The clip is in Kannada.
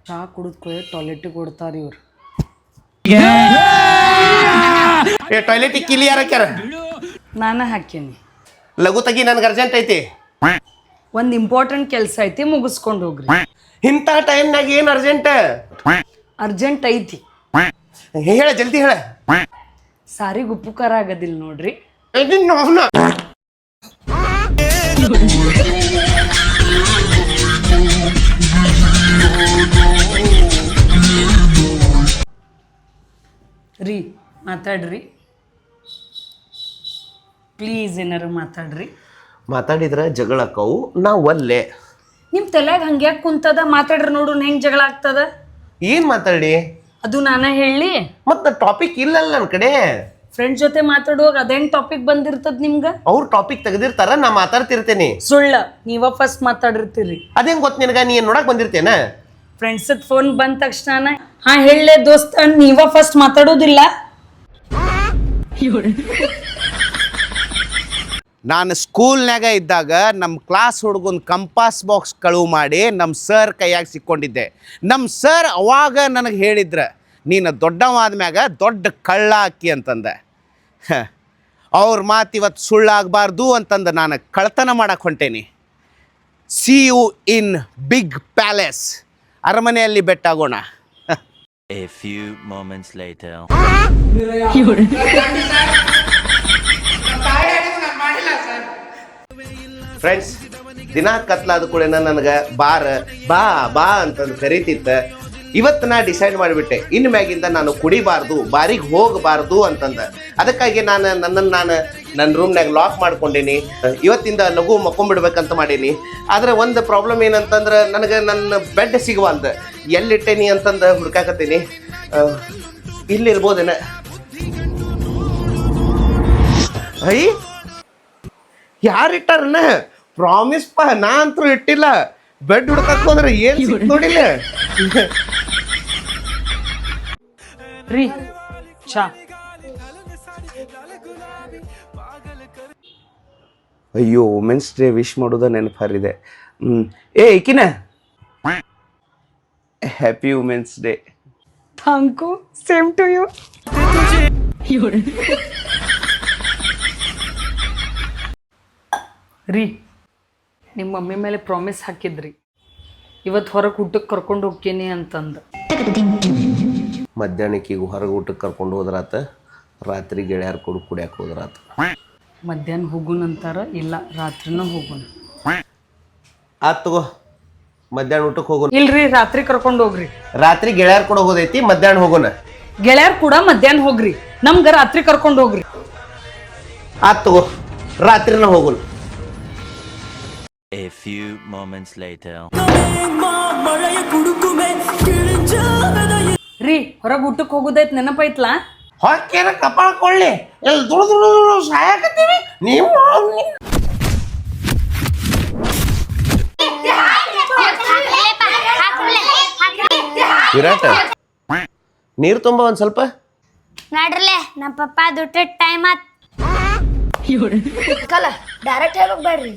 ಚಾ ಕುಡಿದ್ಕೊಯ್ ಟಾಯ್ಲೆಟಿಗೆ ಕೊಡ್ತಾರ ಇವ್ರು. ಟಾಯ್ಲೆಟ್ ಕಿಲಿ ಯಾರ ಹಾಕ್ಯಾರ? ನಾನು ಹಾಕೀನಿ. ಲಘು ತಗಿ, ನನ್ಗೆ ಅರ್ಜೆಂಟ್ ಐತಿ. ಒಂದು ಇಂಪಾರ್ಟೆಂಟ್ ಕೆಲಸ ಐತಿ, ಮುಗಿಸ್ಕೊಂಡು ಹೋಗ್ರಿ. ಇಂಥ ಟೈಮ್ನಾಗ ಏನು ಅರ್ಜೆಂಟ್? ಅರ್ಜೆಂಟ್ ಐತಿ, ಹೇಳ ಜಲ್ದಿ ಹೇಳ. ಸಾರಿಗೆ ಉಪ್ಪು ಖಾರ ಆಗೋದಿಲ್ಲ ನೋಡ್ರಿ. ರೀ ಮಾತಾಡ್ರಿ ಪ್ಲೀಸ್, ಏನಾರು ಮಾತಾಡ್ರಿ. ಮಾತಾಡಿದ್ರೆ ಜಗಳ ಅಕ್ಕವು, ನಾ ಒಲ್ಲೆ. ನಿಮ್ಮ ತಲೆಯಾಗ ಹಂಗ್ಯಾಕೆ ಕುಂತದ? ಮಾತಾಡ್ರಿ ನೋಡು ಹೆಂಗೆ ಜಗಳ ಆಗ್ತದ. ಏನು ಮಾತಾಡಿ? ಅದು ನಾನ ಹೇಳಿ? ಮತ್ತೆ ಟಾಪಿಕ್ ಇಲ್ಲಲ್ಲ ನನ್ನ ಕಡೆ. ಫ್ರೆಂಡ್ ಜೊತೆ ಮಾತಾಡುವಾಗ ಅದೇಂಗ್ ಟಾಪಿಕ್ ಬಂದಿರ್ತದ ನಿಮ್ಗ? ಅವ್ರು ಟಾಪಿಕ್ ತೆಗೆದಿರ್ತಾರ, ನಾ ಮಾತಾಡ್ತಿರ್ತೇನೆ. ಸುಳ್ಳ, ನೀವ ಫಸ್ಟ್ ಮಾತಾಡಿರ್ತೀರಿ. ಅದೇಂಗ್ ಗೊತ್ತ ನಿನಗ? ನೀ ನೋಡಕ್ ಬಂದಿರ್ತೇನ? ಫ್ರೆಂಡ್ಸ್ ಫೋನ್ ಬಂದ ತಕ್ಷಣ ಹಾ ಹೇಳಲೆ ದೋಸ್ತ, ನೀವ ಫಸ್ಟ್ ಮಾತಾಡೋದಿಲ್ಲ. ನಾನು ಸ್ಕೂಲ್ನಾಗ ಇದ್ದಾಗ ನಮ್ಮ ಕ್ಲಾಸ್ ಹುಡುಗನ ಕಂಪಾಸ್ ಬಾಕ್ಸ್ ಕಳುವು ಮಾಡಿ ನಮ್ಮ ಸರ್ ಕೈಯಾಗ ಸಿಕ್ಕೊಂಡಿದ್ದೆ. ನಮ್ಮ ಸರ್ ಅವಾಗ ನನಗೆ ಹೇಳಿದ್ರೆ, ನೀನು ದೊಡ್ಡವಾದ ಮ್ಯಾಗ ದೊಡ್ಡ ಕಳ್ಳ ಹಾಕಿ ಅಂತಂದೆ. ಅವ್ರ ಮಾತು ಇವತ್ತು ಸುಳ್ಳಾಗಬಾರ್ದು ಅಂತಂದು ನಾನು ಕಳ್ತನ ಮಾಡಕ್ಕೆ ಹೊಂಟೇನಿ. See you in big palace. ಅರಮನೆಯಲ್ಲಿ ಬೆಟ್ಟಾಗೋಣ. A few moments later. Friends, ದಿನ ಕತ್ಲಾದ ಕೂಡ ನನಗೆ ಬಾ ಬಾ ಅಂತಂದು ಕರೀತಿತ್ತ. ಇವತ್ತು ನಾ ಡಿಸೈಡ್ ಮಾಡಿಬಿಟ್ಟೆ, ಇನ್ನು ಮ್ಯಾಗಿಂದ ನಾನು ಕುಡಿಬಾರ್ದು, ಬಾರಿಗೆ ಹೋಗಬಾರ್ದು ಅಂತಂದ. ಅದಕ್ಕಾಗಿ ನಾನು ನನ್ನ ರೂಮ್ನಾಗ ಲಾಕ್ ಮಾಡ್ಕೊಂಡೀನಿ. ಇವತ್ತಿಂದ ಲಘು ಮಕ್ಕೊಂಬಿಡ್ಬೇಕಂತ ಮಾಡೀನಿ. ಆದರೆ ಒಂದು ಪ್ರಾಬ್ಲಮ್ ಏನಂತಂದ್ರೆ, ನನಗೆ ನನ್ನ ಬೆಡ್ ಸಿಗವಲ್ದು. ಎಲ್ಲಿಟ್ಟೇನಿ ಅಂತಂದು ಹುಡ್ಕಾಕತ್ತೀನಿ. ಇಲ್ಲಿರ್ಬೋದೇನ? ಐ ಯಾರಿಟ್ಟಾರನ? ಪ್ರಾಮಿಸ್ ಪಾ, ನಾ ಅಂತೂ ಇಟ್ಟಿಲ್ಲ. ಬೆಡ್ ಹುಡ್ಕಕ್ ಹೋದ್ರೆ ಏನು ನೋಡಿಲ್ಲ. ರೀ ಚಾ. ಅಯ್ಯೋ, ವುಮೆನ್ಸ್ ಡೇ ವಿಶ್ ಮಾಡೋದ ನೆನಪರಿದೆ. ಈಕಿನ happy women's day. Thank you, same to you. ರೀ, ನಿಮ್ಮ ಮಮ್ಮಿ ಮೇಲೆ ಪ್ರಾಮಿಸ್ ಹಾಕಿದ್ರಿ, ಇವತ್ತು ಹೊರಗೆ ಊಟಕ್ಕೆ ಕರ್ಕೊಂಡು ಹೋಗ್ತೀನಿ ಅಂತಂದು. ಮಧ್ಯಾಹ್ನಕ್ಕಿಗೂ ಹೊರಗೆ ಊಟಕ್ಕೆ ಕರ್ಕೊಂಡು ಹೋದ್ರಾತ, ರಾತ್ರಿ ಗೆಳೆಯರು ಕುಡಿಯಕ್ಕೆ ಹೋದ್ರಾತ. ಮಧ್ಯಾಹ್ನ ಹೋಗುನಂತಾರ, ಇಲ್ಲ ರಾತ್ರಿನೂ ಹೋಗುಣ. ಆತ್ ತಗೋ, ಮಧ್ಯಾಹ್ನ ಊಟಕ್ಕೆ ಹೋಗೋಣ. ಇಲ್ರಿ, ರಾತ್ರಿ ಕರ್ಕೊಂಡು ಹೋಗ್ರಿ. ರಾತ್ರಿ ಗೆಳೆಯರು ಕೂಡ ಹೋದೈತಿ, ಮಧ್ಯಾಹ್ನ ಹೋಗೋಣ. ಗೆಳೆಯರ್ ಕೂಡ ಮಧ್ಯಾಹ್ನ ಹೋಗ್ರಿ, ನಮ್ಗ ರಾತ್ರಿ ಕರ್ಕೊಂಡು ಹೋಗ್ರಿ. ಆತ್ ತಗೋ, ರಾತ್ರಿನ ಹೋಗೋಣ. A few moments later. ರೀ, ಹೊರಗೆ ಊಟಕ್ಕೆ ಹೋಗುದೈತ್, ನೆನಪೈತ್ಲಾ? ಹೊಕ್ಕೇನ ಕಪಾಳ ಕೊಳ್ಳಿ, ಎಲ್ಲಿ ದುಡ್ದು ಸಾಯಕತ್ತೀವಿ ನೀವು. ವಿರಾಟ, ನೀರು ತುಂಬ ಒಂದು ಸ್ವಲ್ಪ. ನಡ್ರಲೆ, ನಮ್ಮ ಪಪ್ಪ ದುಡ್ಡು ಟೈಮ್ ಆತ್. ಡೈರೆಕ್ಟ್ ಹೇಳೋಗ್ಬೇಡ್ರಿ.